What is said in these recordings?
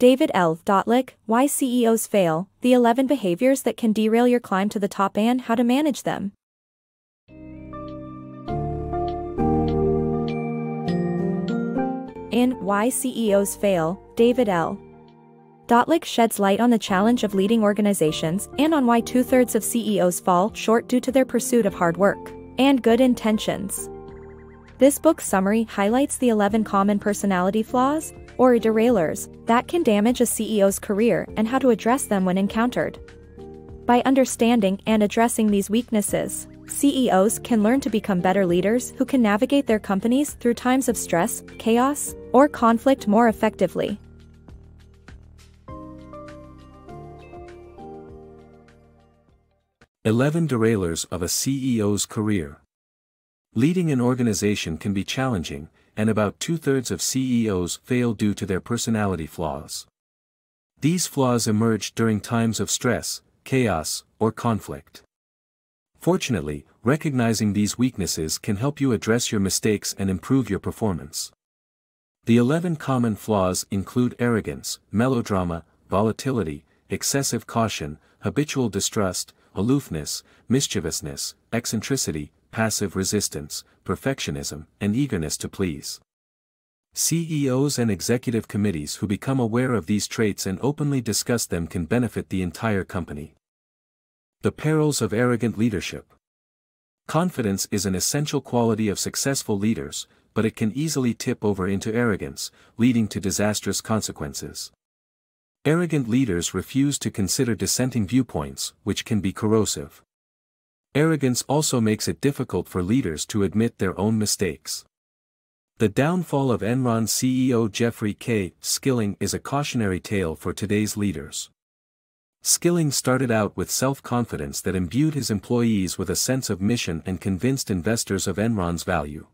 DavidLDotlich, Why CEOs Fail, the 11 Behaviors That Can Derail Your Climb to the Top and How to Manage Them. In Why CEOs Fail, DavidLDotlich sheds light on the challenge of leading organizations and on why 2/3 of CEOs fall short due to their pursuit of hard work and good intentions. This book's summary highlights the 11 common personality flaws, or derailers, that can damage a CEO's career and how to address them when encountered. By understanding and addressing these weaknesses, CEOs can learn to become better leaders who can navigate their companies through times of stress, chaos, or conflict more effectively. "11 Derailers of a CEO's Career." Leading an organization can be challenging, and about 2/3 of CEOs fail due to their personality flaws. These flaws emerge during times of stress, chaos, or conflict. Fortunately, recognizing these weaknesses can help you address your mistakes and improve your performance. The 11 common flaws include arrogance, melodrama, volatility, excessive caution, habitual distrust, aloofness, mischievousness, eccentricity, passive resistance, perfectionism, and eagerness to please. CEOs and executive committees who become aware of these traits and openly discuss them can benefit the entire company. The perils of arrogant leadership. Confidence is an essential quality of successful leaders, but it can easily tip over into arrogance, leading to disastrous consequences. Arrogant leaders refuse to consider dissenting viewpoints, which can be corrosive. Arrogance also makes it difficult for leaders to admit their own mistakes. The downfall of Enron CEO Jeffrey K. Skilling is a cautionary tale for today's leaders. Skilling started out with self-confidence that imbued his employees with a sense of mission and convinced investors of Enron's value.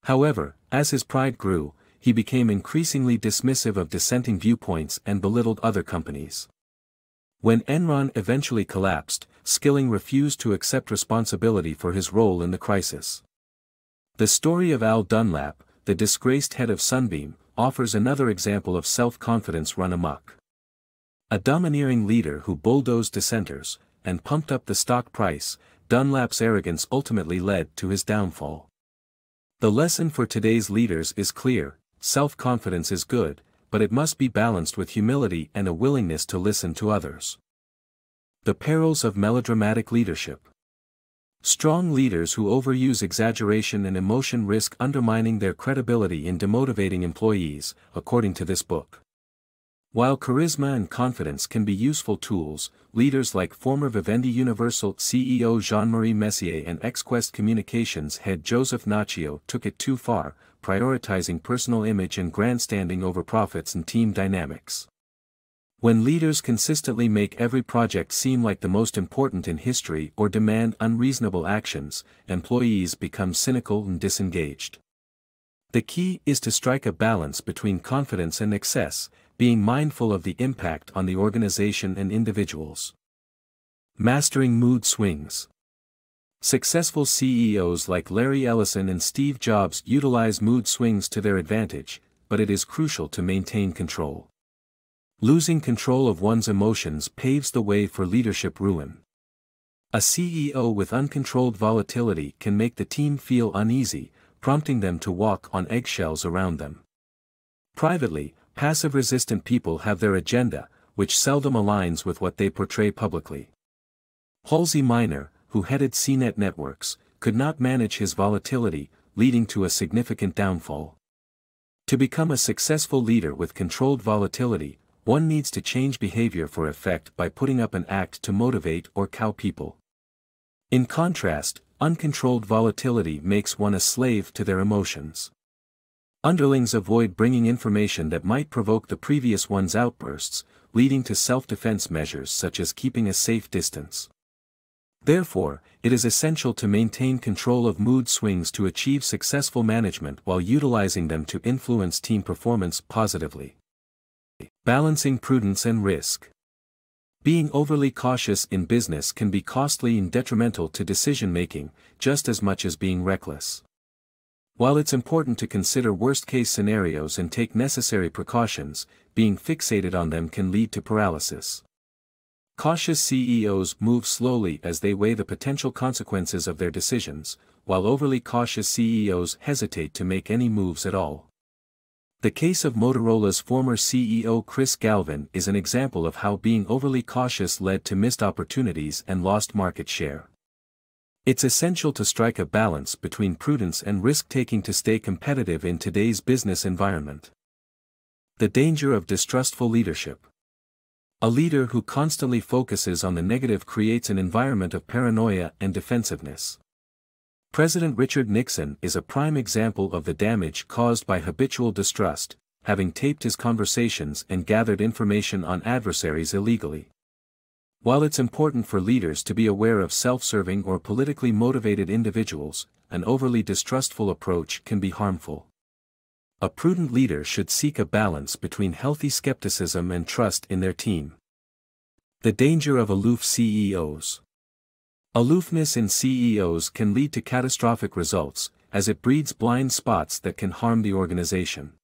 However, as his pride grew, he became increasingly dismissive of dissenting viewpoints and belittled other companies. When Enron eventually collapsed, Skilling refused to accept responsibility for his role in the crisis. The story of Al Dunlap, the disgraced head of Sunbeam, offers another example of self-confidence run amok. A domineering leader who bulldozed dissenters, and pumped up the stock price, Dunlap's arrogance ultimately led to his downfall. The lesson for today's leaders is clear: self-confidence is good, but it must be balanced with humility and a willingness to listen to others. The perils of melodramatic leadership. Strong leaders who overuse exaggeration and emotion risk undermining their credibility in demotivating employees, according to this book. While charisma and confidence can be useful tools, leaders like former Vivendi Universal CEO Jean-Marie Messier and ex-Quest Communications head Joseph Nacchio took it too far, prioritizing personal image and grandstanding over profits and team dynamics. When leaders consistently make every project seem like the most important in history or demand unreasonable actions, employees become cynical and disengaged. The key is to strike a balance between confidence and excess, being mindful of the impact on the organization and individuals. Mastering mood swings. Successful CEOs like Larry Ellison and Steve Jobs utilize mood swings to their advantage, but it is crucial to maintain control. Losing control of one's emotions paves the way for leadership ruin. A CEO with uncontrolled volatility can make the team feel uneasy, prompting them to walk on eggshells around them. Privately, passive-resistant people have their agenda, which seldom aligns with what they portray publicly. Halsey Minor, who headed CNET Networks, could not manage his volatility, leading to a significant downfall. To become a successful leader with controlled volatility, one needs to change behavior for effect by putting up an act to motivate or cow people. In contrast, uncontrolled volatility makes one a slave to their emotions. Underlings avoid bringing information that might provoke the previous one's outbursts, leading to self-defense measures such as keeping a safe distance. Therefore, it is essential to maintain control of mood swings to achieve successful management while utilizing them to influence team performance positively. Balancing prudence and risk. Being overly cautious in business can be costly and detrimental to decision-making, just as much as being reckless. While it's important to consider worst-case scenarios and take necessary precautions, being fixated on them can lead to paralysis. Cautious CEOs move slowly as they weigh the potential consequences of their decisions, while overly cautious CEOs hesitate to make any moves at all. The case of Motorola's former CEO Chris Galvin is an example of how being overly cautious led to missed opportunities and lost market share. It's essential to strike a balance between prudence and risk-taking to stay competitive in today's business environment. The danger of distrustful leadership. A leader who constantly focuses on the negative creates an environment of paranoia and defensiveness. President Richard Nixon is a prime example of the damage caused by habitual distrust, having taped his conversations and gathered information on adversaries illegally. While it's important for leaders to be aware of self-serving or politically motivated individuals, an overly distrustful approach can be harmful. A prudent leader should seek a balance between healthy skepticism and trust in their team. The danger of aloof CEOs. Aloofness in CEOs can lead to catastrophic results, as it breeds blind spots that can harm the organization.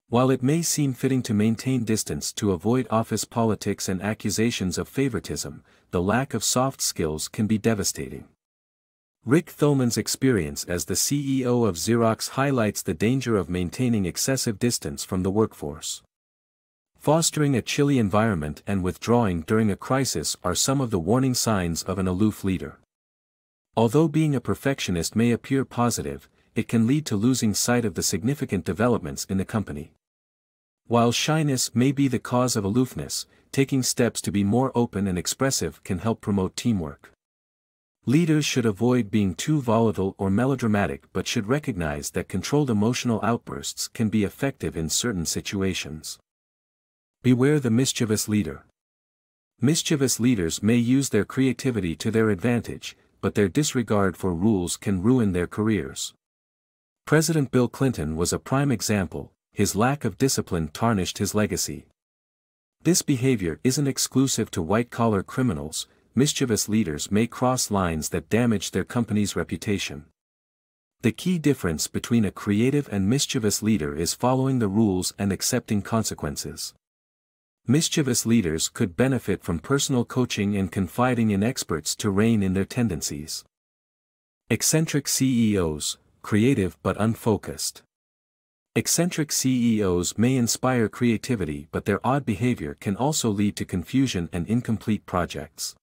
While it may seem fitting to maintain distance to avoid office politics and accusations of favoritism, the lack of soft skills can be devastating. Rick Thulman's experience as the CEO of Xerox highlights the danger of maintaining excessive distance from the workforce. Fostering a chilly environment and withdrawing during a crisis are some of the warning signs of an aloof leader. Although being a perfectionist may appear positive, it can lead to losing sight of the significant developments in the company. While shyness may be the cause of aloofness, taking steps to be more open and expressive can help promote teamwork. Leaders should avoid being too volatile or melodramatic but should recognize that controlled emotional outbursts can be effective in certain situations. Beware the mischievous leader. Mischievous leaders may use their creativity to their advantage, but their disregard for rules can ruin their careers. President Bill Clinton was a prime example. His lack of discipline tarnished his legacy. This behavior isn't exclusive to white-collar criminals. Mischievous leaders may cross lines that damage their company's reputation. The key difference between a creative and mischievous leader is following the rules and accepting consequences. Mischievous leaders could benefit from personal coaching and confiding in experts to rein in their tendencies. Eccentric CEOs, creative but unfocused. Eccentric CEOs may inspire creativity, but their odd behavior can also lead to confusion and incomplete projects.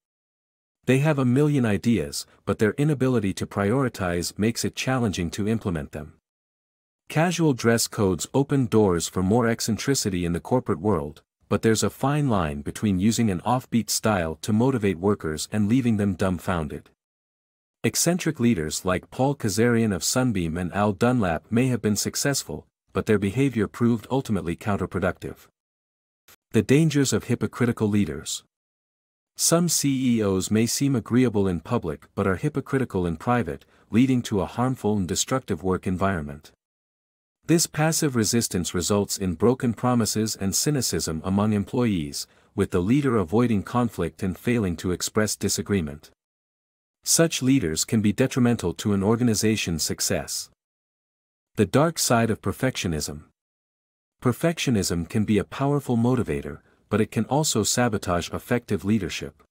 They have a million ideas, but their inability to prioritize makes it challenging to implement them. Casual dress codes open doors for more eccentricity in the corporate world, but there's a fine line between using an offbeat style to motivate workers and leaving them dumbfounded. Eccentric leaders like Paul Kazarian of Sunbeam and Al Dunlap may have been successful, but their behavior proved ultimately counterproductive. The dangers of hypocritical leaders. Some CEOs may seem agreeable in public but are hypocritical in private, leading to a harmful and destructive work environment. This passive resistance results in broken promises and cynicism among employees, with the leader avoiding conflict and failing to express disagreement. Such leaders can be detrimental to an organization's success. The dark side of perfectionism. Perfectionism can be a powerful motivator, but it can also sabotage effective leadership.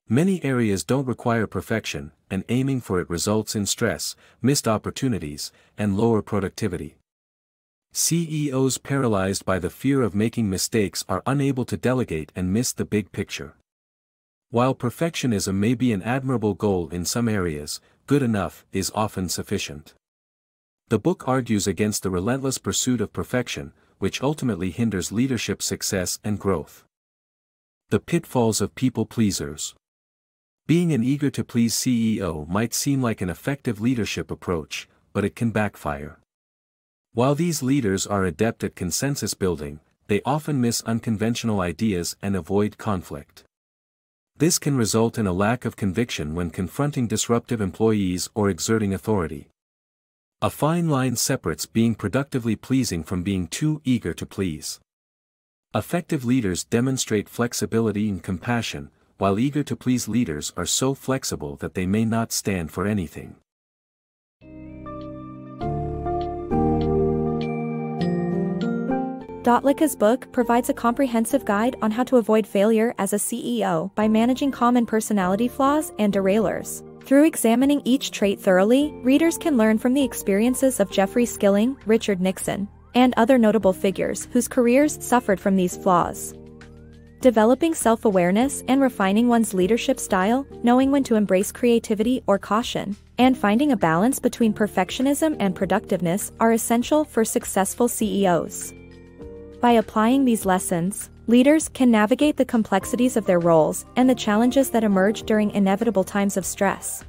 Many areas don't require perfection, and aiming for it results in stress, missed opportunities, and lower productivity. CEOs paralyzed by the fear of making mistakes are unable to delegate and miss the big picture. While perfectionism may be an admirable goal in some areas, good enough is often sufficient. The book argues against the relentless pursuit of perfection, which ultimately hinders leadership success and growth. The pitfalls of people pleasers. Being an eager-to-please CEO might seem like an effective leadership approach, but it can backfire. While these leaders are adept at consensus building, they often miss unconventional ideas and avoid conflict. This can result in a lack of conviction when confronting disruptive employees or exerting authority. A fine line separates being productively pleasing from being too eager to please. Effective leaders demonstrate flexibility and compassion, while eager-to-please leaders are so flexible that they may not stand for anything. Dotlich's book provides a comprehensive guide on how to avoid failure as a CEO by managing common personality flaws and derailers. Through examining each trait thoroughly, readers can learn from the experiences of Jeffrey Skilling, Richard Nixon, and other notable figures whose careers suffered from these flaws. Developing self-awareness and refining one's leadership style, knowing when to embrace creativity or caution, and finding a balance between perfectionism and productiveness are essential for successful CEOs. By applying these lessons, leaders can navigate the complexities of their roles and the challenges that emerge during inevitable times of stress.